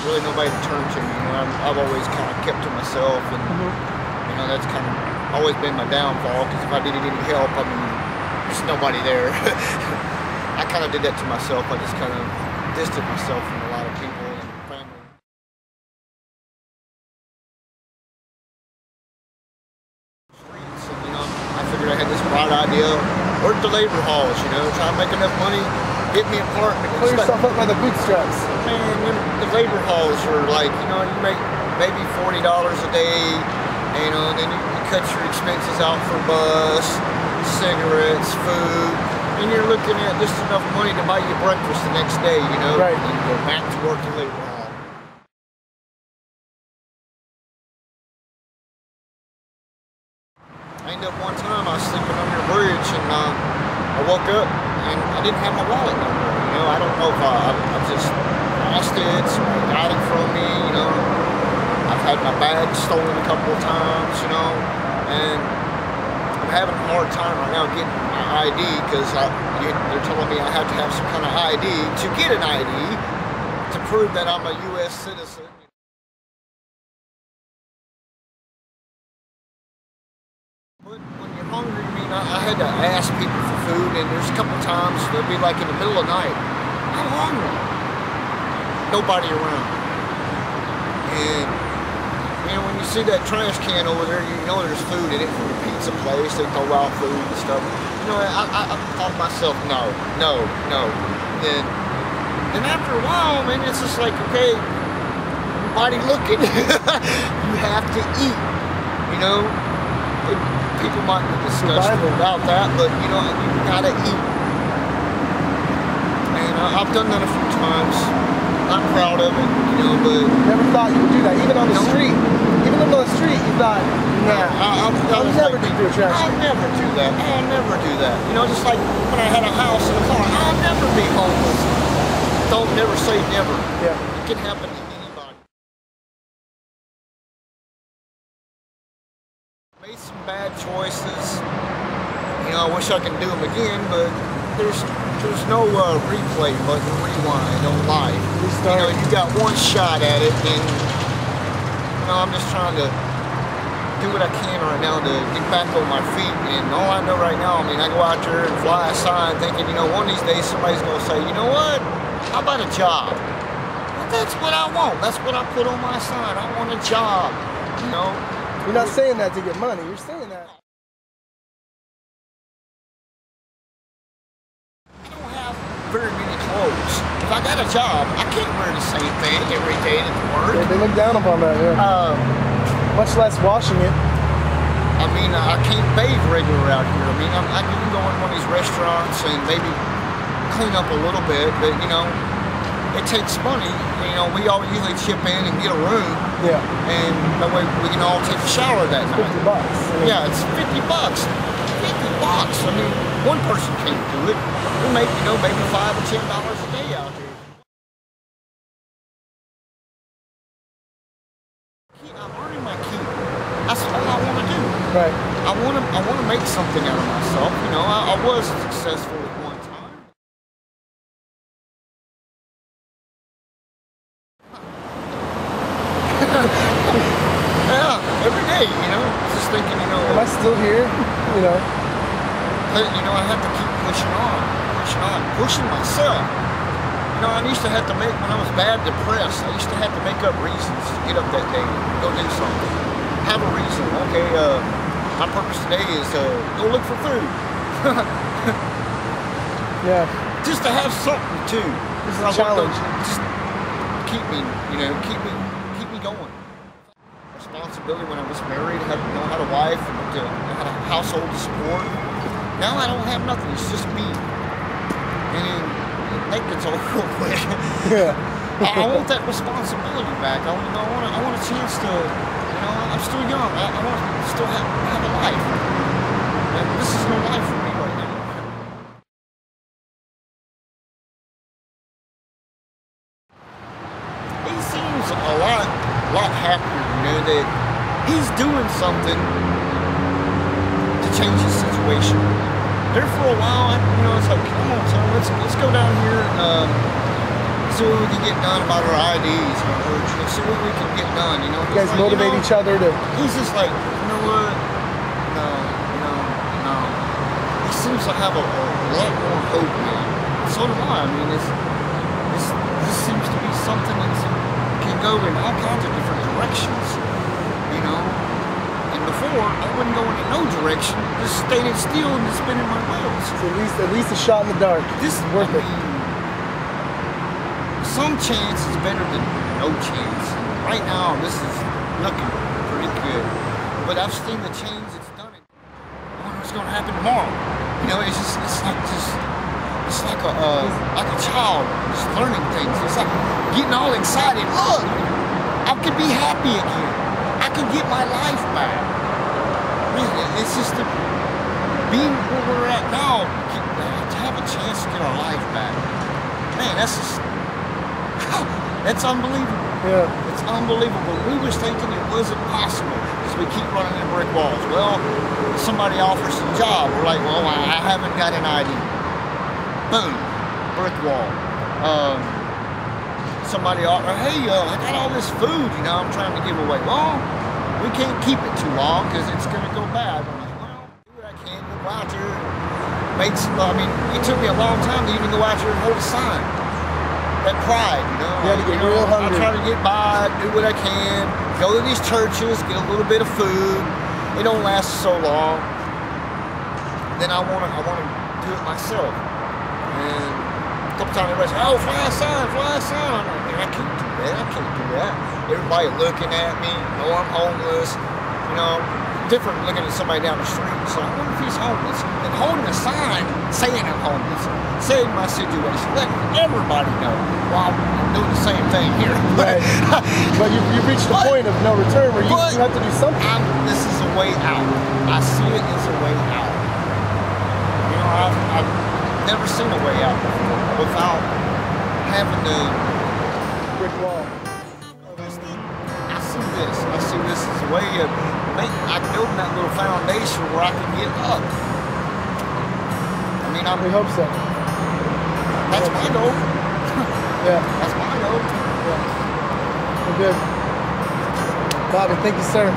really nobody to turn to. You know, I've always kind of kept to myself, and you know, that's kind of always been my downfall. Because if I needed any help, I mean, there's nobody there. I kind of did that to myself. I just kind of distanced myself from a lot of people and family. Streets, and you know, I figured I had this bright idea. Work the labor halls, you know, try to make enough money, get me an apartment. Pull yourself up by the bootstraps. Man, the labor halls are like, you know, you make maybe $40 a day, you know, and then you cut your expenses out for bus, cigarettes, food, and you're looking at just enough money to buy you breakfast the next day, you know, right. And go back to work the labor hall. I ended up one time, I was sleeping under a bridge, and I woke up and I didn't have my wallet no more. You know, I don't know if I just lost it, somebody got it from me, you know. I've had my bag stolen a couple of times, you know, and I'm having a hard time right now getting my ID because they're telling me I have to have some kind of ID to get an ID to prove that I'm a U.S. citizen. But when you're hungry, I mean, I had to ask people for food, and there's a couple times they'll be like in the middle of the night, I'm hungry. Nobody around. And you know, when you see that trash can over there, you know there's food in it from the pizza place. They throw out food and stuff. You know, I thought to myself, no. Then after a while, man, it's just like, okay, everybody looking. You have to eat. You know, people might be disgusted about that, but you know, you gotta eat. And I've done that a few times. I'm proud of it, you know, but... Never thought you would do that, even on the street. Even on the street, you thought, nah, I'll never do a trash can. I'll never do that. I'll never do that. You know, just like when I had a house and a car, I'll never be homeless. Don't never say never. Yeah. It can happen to anybody. Made some bad choices. You know, I wish I could do them again, but there's no replay button, rewind on life. You know, you got one shot at it, and you know, I'm just trying to do what I can right now to get back on my feet. And all I know right now, I mean, I go out there and fly a sign thinking, you know, one of these days somebody's gonna say, you know what? How about a job? Well, that's what I want. That's what I put on my sign. I want a job. You know. You're not saying that to get money. You're saying that. Very many clothes. If I got a job, I can't wear the same thing every day at work. They look down upon that, yeah. Much less washing it. I mean, I can't bathe regular out here. I mean, I can go in one of these restaurants and maybe clean up a little bit, but you know, it takes money. You know, we all usually chip in and get a room. Yeah. And that way we can all take a shower that night. $50. Yeah, it's $50. $50. I mean, one person can't do it. We make, you know, maybe $5 or $10 a day out here. I'm earning my keep. That's all I want to do. Right. I want to make something out of myself. You know, I was successful at one time. Yeah, every day. You know, just thinking, you know. Am I still here? You know. You know, I have to keep pushing myself. You know, I used to have to make, when I was bad, depressed, I used to have to make up reasons to get up that day, go do something. Have a reason. Okay, my purpose today is go look for food. Yeah. Just to have something too. This is a challenge. Just keep me, you know, keep me going. Responsibility when I was married, I had to know how to wife, I had a household to support. Now I don't have nothing, it's just me. And that gets old real quick. Yeah. I want that responsibility back. I want a chance to, you know, I'm still young. I want to still have a life. And this is no life for me right now. He seems a lot happier, you know, that he's doing something to change his situation. There for a while, you know, it's like, come on, son, let's go down here, see what we can get done about our IDs. Let's see what we can get done. You know, you guys motivate each other to. He's just like, you know what? No. He seems to have a lot more hope now. So do I. I mean, this seems to be something that can go in all kinds of different directions. You know. And before, I wouldn't go in no direction. Just staying still and just spinning my wheels. So at least a shot in the dark. This is worth it. Some chance is better than no chance. Right now, this is looking pretty good. But I've seen the change it's done. I wonder what's going to happen tomorrow. You know, it's like a child just learning things. It's like getting all excited. Look, I could be happy again. I can get my life back. Man, it's just being where we're at now, to have a chance to get our life back. Man, that's unbelievable. Yeah. It's unbelievable. We was thinking it wasn't possible because we keep running into brick walls. Well, somebody offers a job. We're like, well, I haven't got an ID. Boom, brick wall. Somebody offer, hey, I got all this food, you know, I'm trying to give away. Well, we can't keep it too long because it's going to go bad. I'm like, well, do what I can. Go out there and make some, I mean, it took me a long time to even go out there and hold a sign. That pride, you know. You had to get real hungry. I try to get by, do what I can, go to these churches, get a little bit of food. It don't last so long. Then I want to do it myself. And a couple times everybody says, oh, fly a sign. I'm like, man, I can't do that. Everybody looking at me, know I'm homeless, you know. Different looking at somebody down the street. So I wonder if he's homeless. And holding a sign saying I'm homeless, saying my situation, letting everybody know. Well, I'm doing the same thing here. Right. But you've reached the point of no return where you have to do something. This is a way out. I see it as a way out. You know, I've never seen a way out before without having to brick wall. I see this as a way of building that little foundation where I can get up. I mean, we hope so. That's my goal. Yeah. That's my goal. Yeah. We're good. Bobby, thank you, sir.